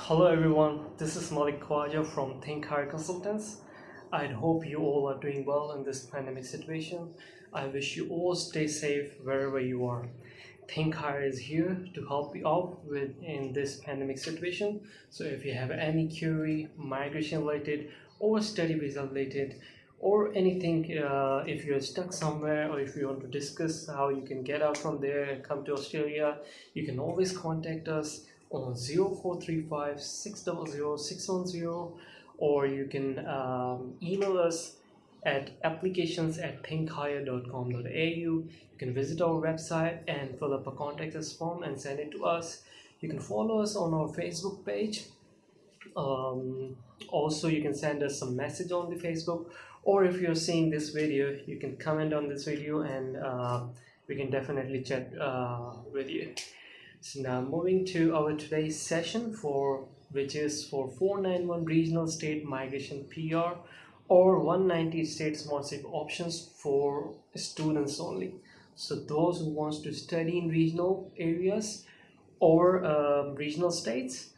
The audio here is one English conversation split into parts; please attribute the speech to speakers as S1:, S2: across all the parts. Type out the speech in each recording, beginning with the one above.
S1: Hello everyone, this is Khowaja from Think Higher Consultancy. I hope you all are doing well in this pandemic situation. I wish you all stay safe wherever you are. Think Higher is here to help you out in this pandemic situation. So if you have any query, migration related or study visa related or anything, if you're stuck somewhere or if you want to discuss how you can get out from there and come to Australia, you can always contact us on 0435 600 610, or you can email us at applications@thinkhigher.com.au. You can visit our website and fill up a contact us form and send it to us. You can follow us on our Facebook page. Also, you can send us some message on the Facebook, or if you're seeing this video, you can comment on this video and we can definitely chat with you. So now moving to our today's session, which is for 491 regional state migration PR or 190 state sponsorship options for students only. So those who wants to study in regional areas or regional states,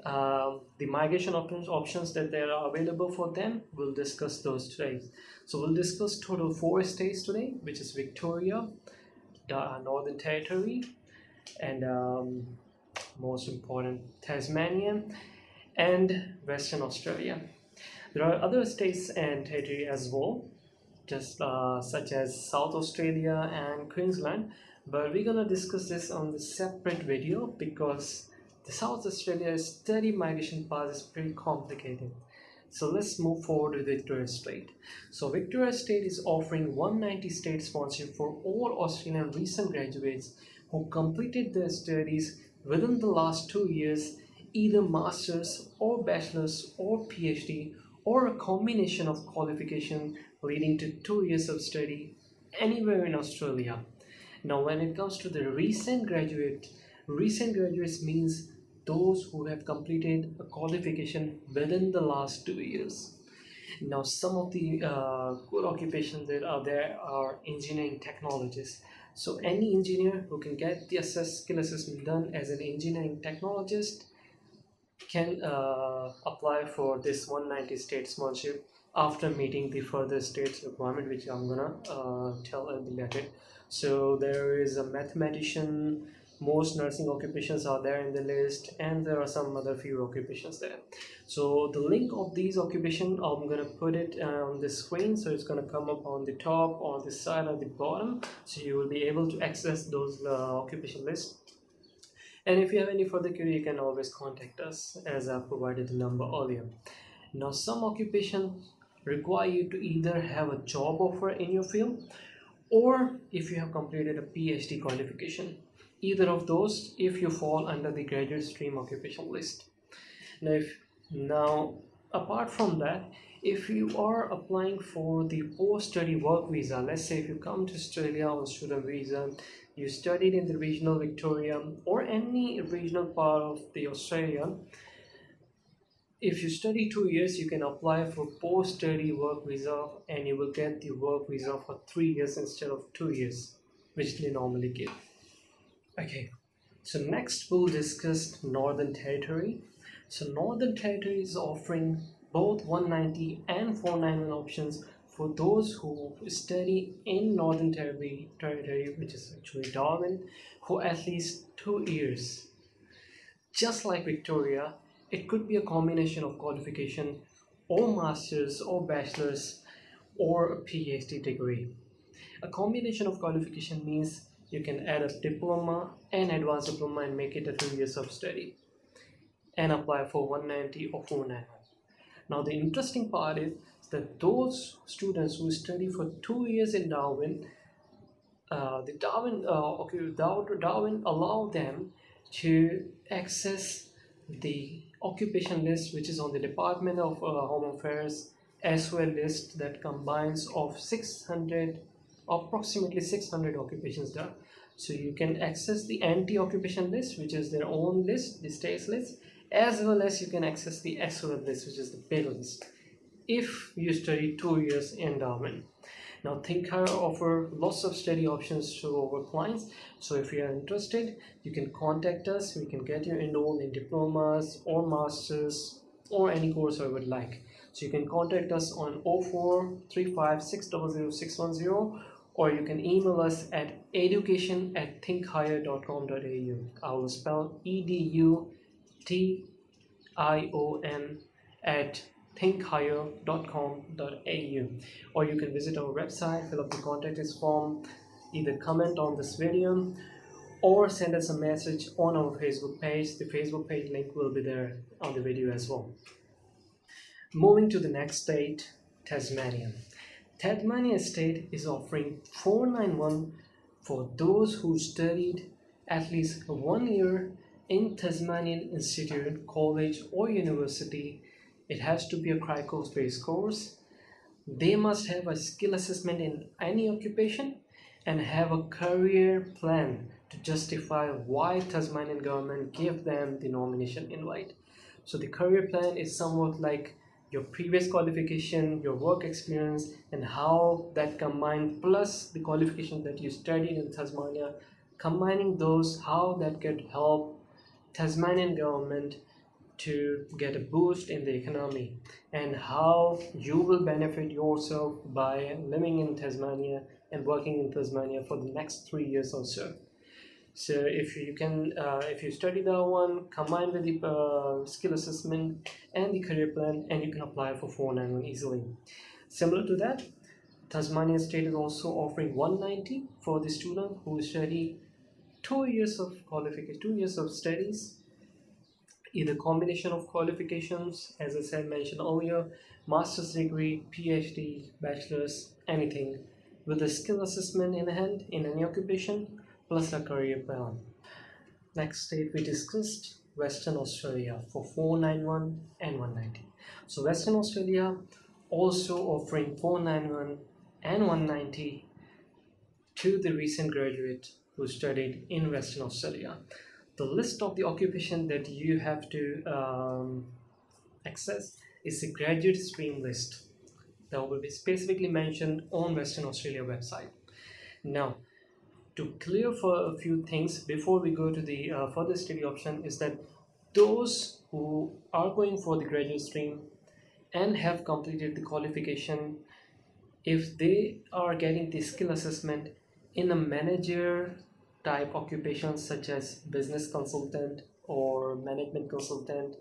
S1: the migration options that there are available for them, we'll discuss those today. So we'll discuss total 4 states today, which is Victoria, the Northern Territory, and most important, Tasmania and Western Australia. There are other states and territory as well, just such as South Australia and Queensland, but we're gonna discuss this on the separate video because the South Australia study migration path is pretty complicated. So let's move forward with Victoria State. So Victoria State is offering 190 state sponsorship for all Australian recent graduates who completed their studies within the last 2 years, either master's or bachelor's or PhD, or a combination of qualification leading to 2 years of study anywhere in Australia. Now, when it comes to the recent graduates means those who have completed a qualification within the last 2 years. Now, some of the good occupations that are there are engineering technologists. So any engineer who can get the skill assessment done as an engineering technologist can apply for this 190 state sponsorship after meeting the further states requirement, which I'm gonna tell a bit later. So there is a mathematician, most nursing occupations are there in the list, and there are some other few occupations there. So the link of these occupations, I'm going to put it on the screen, so it's going to come up on the top, on the side, or the bottom, so you will be able to access those occupation lists. And if you have any further query, you can always contact us, as I provided the number earlier. Now, some occupations require you to either have a job offer in your field, or if you have completed a PhD qualification. Either of those if you fall under the graduate stream occupation list. Now, apart from that, if you are applying for the post-study work visa, let's say if you come to Australia on student visa, you studied in the regional Victoria or any regional part of the Australia, if you study 2 years, you can apply for post-study work visa and you will get the work visa for 3 years instead of 2 years, which they normally give. Okay, so next we'll discuss Northern Territory. So Northern Territory is offering both 190 and 491 options for those who study in Northern Territory, which is actually Darwin, for at least 2 years. Just like Victoria, it could be a combination of qualification or master's or bachelor's or a PhD degree. A combination of qualification means you can add a diploma and advanced diploma and make it a 2 years of study and apply for 190 or 491. Now, the interesting part is that those students who study for 2 years in Darwin, Darwin allow them to access the occupation list, which is on the Department of Home Affairs SOL list that combines of approximately 600 occupations there. So you can access the anti-occupation list, which is their own list, the states list, as well as you can access the SOL list, which is the paid list, if you study 2 years in Darwin. Now Think Higher offer lots of study options to our clients, so if you are interested, you can contact us. We can get you enrolled in diplomas or masters or any course you would like. So you can contact us on 0435600610, or you can email us at education@thinkhigher.com.au. I will spell EDUTION at thinkhigher.com.au, or you can visit our website, fill up the contact us form, either comment on this video or send us a message on our Facebook page. The Facebook page link will be there on the video as well. Moving to the next state, Tasmania. Tasmania state is offering 491 for those who studied at least 1 year in Tasmanian Institute, college or university. It has to be a CRICOS-based course. They must have a skill assessment in any occupation and have a career plan to justify why Tasmanian government gave them the nomination invite. So the career plan is somewhat like your previous qualification, your work experience, and how that combined, plus the qualification that you studied in Tasmania, combining those, how that could help Tasmanian government to get a boost in the economy, and how you will benefit yourself by living in Tasmania and working in Tasmania for the next 3 years or so. So if you study that one, combine with the skill assessment and the career plan, and you can apply for 491 easily. Similar to that, Tasmania state is also offering 190 for the student who study 2 years of qualification, 2 years of studies, either combination of qualifications, as I mentioned earlier, master's degree, PhD, bachelor's, anything, with a skill assessment in hand in any occupation, plus a career plan. Next state we discussed, Western Australia, for 491 and 190. So Western Australia also offering 491 and 190 to the recent graduate who studied in Western Australia. The list of the occupation that you have to access is the graduate stream list that will be specifically mentioned on Western Australia website. Now, to clear for a few things before we go to the further study option, is that those who are going for the graduate stream and have completed the qualification, if they are getting the skill assessment in a manager type occupations such as business consultant or management consultant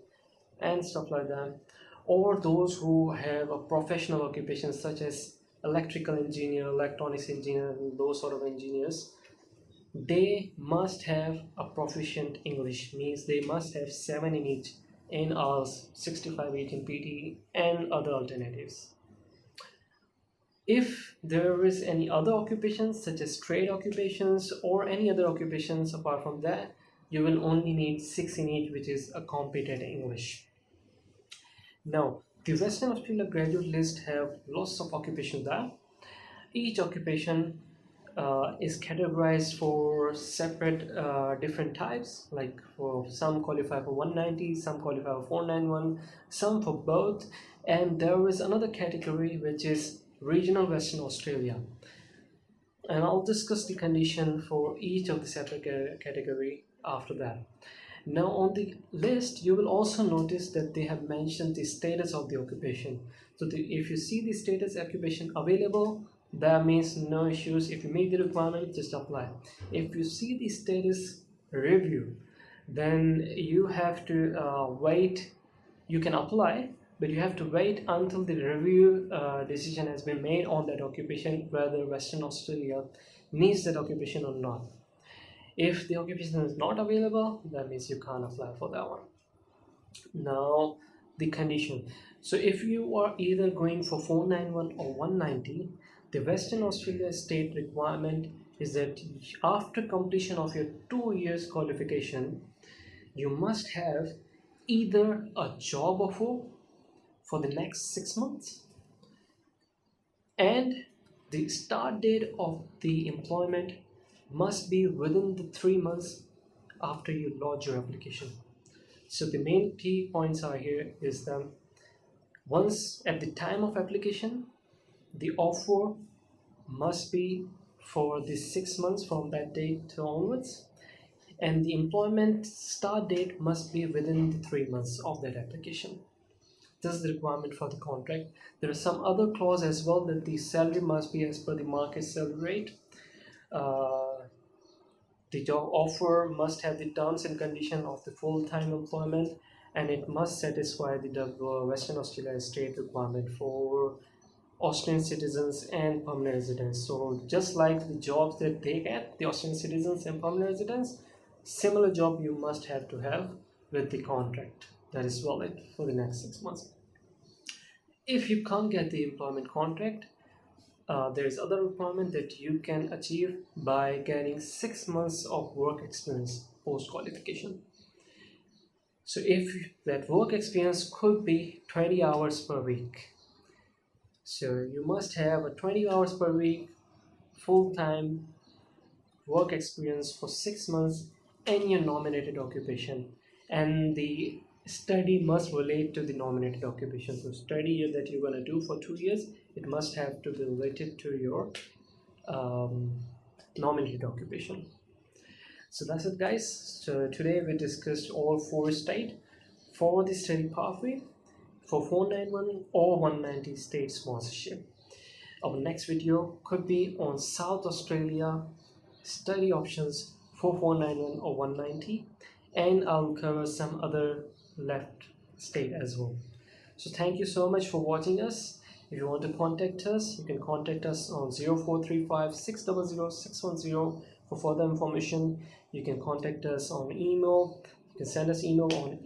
S1: and stuff like that, or those who have a professional occupation such as electrical engineer, electronics engineer, those sort of engineers, they must have a proficient English, means they must have 7 in each, in IELTS, 65-8 in PT, and other alternatives. If there is any other occupations such as trade occupations or any other occupations apart from that, you will only need 6 in each, which is a competent English. Now, the Western Australia graduate list have lots of occupations there. Each occupation is categorized for separate different types, like for some qualify for 190, some qualify for 491, some for both, and there is another category which is regional Western Australia, and I'll discuss the condition for each of the separate category after that. Now on the list you will also notice that they have mentioned the status of the occupation. So if you see the status occupation available, that means no issues. If you meet the requirement, just apply. If you see the status review, then you have to wait. You can apply, but you have to wait until the review decision has been made on that occupation, whether Western Australia needs that occupation or not. If the occupation is not available, that means you can't apply for that one. Now the condition. So if you are either going for 491 or 190, the Western Australia state requirement is that after completion of your 2 years qualification, you must have either a job offer for the next 6 months, and the start date of the employment must be within the 3 months after you lodge your application. So the main key points are here is that once at the time of application, the offer must be for the 6 months from that date to onwards, and the employment start date must be within the 3 months of that application. This is the requirement for the contract. There are some other clause as well, that the salary must be as per the market salary rate. The job offer must have the terms and condition of the full-time employment, and it must satisfy the Western Australia state requirement for Australian citizens and permanent residents. So just like the jobs that they get, the Australian citizens and permanent residents, similar job you must have to have with the contract that is valid for the next 6 months. If you can't get the employment contract, there is other requirement that you can achieve by getting 6 months of work experience post qualification. So if that work experience could be 20 hours per week, so you must have a 20 hours per week full-time work experience for 6 months in your nominated occupation, and the study must relate to the nominated occupation. So study that you're going to do for 2 years, it must have to be related to your nominated occupation. So that's it, guys. So today we discussed all 4 states for the study pathway for 491 or 190 state sponsorship. Our next video could be on South Australia study options for 491 or 190, and I'll cover some other left state as well. So thank you so much for watching us. If you want to contact us, you can contact us on 0435 600 610 for further information. You can contact us on email. You can send us email on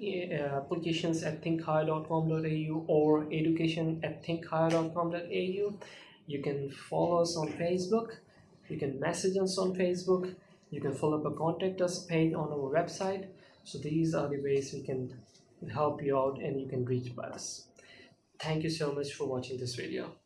S1: applications at thinkhigher.com.au or education@thinkhigher.com.au. You can follow us on Facebook. You can message us on Facebook. You can follow up a contact us page on our website. So these are the ways we can help you out and you can reach by us. Thank you so much for watching this video.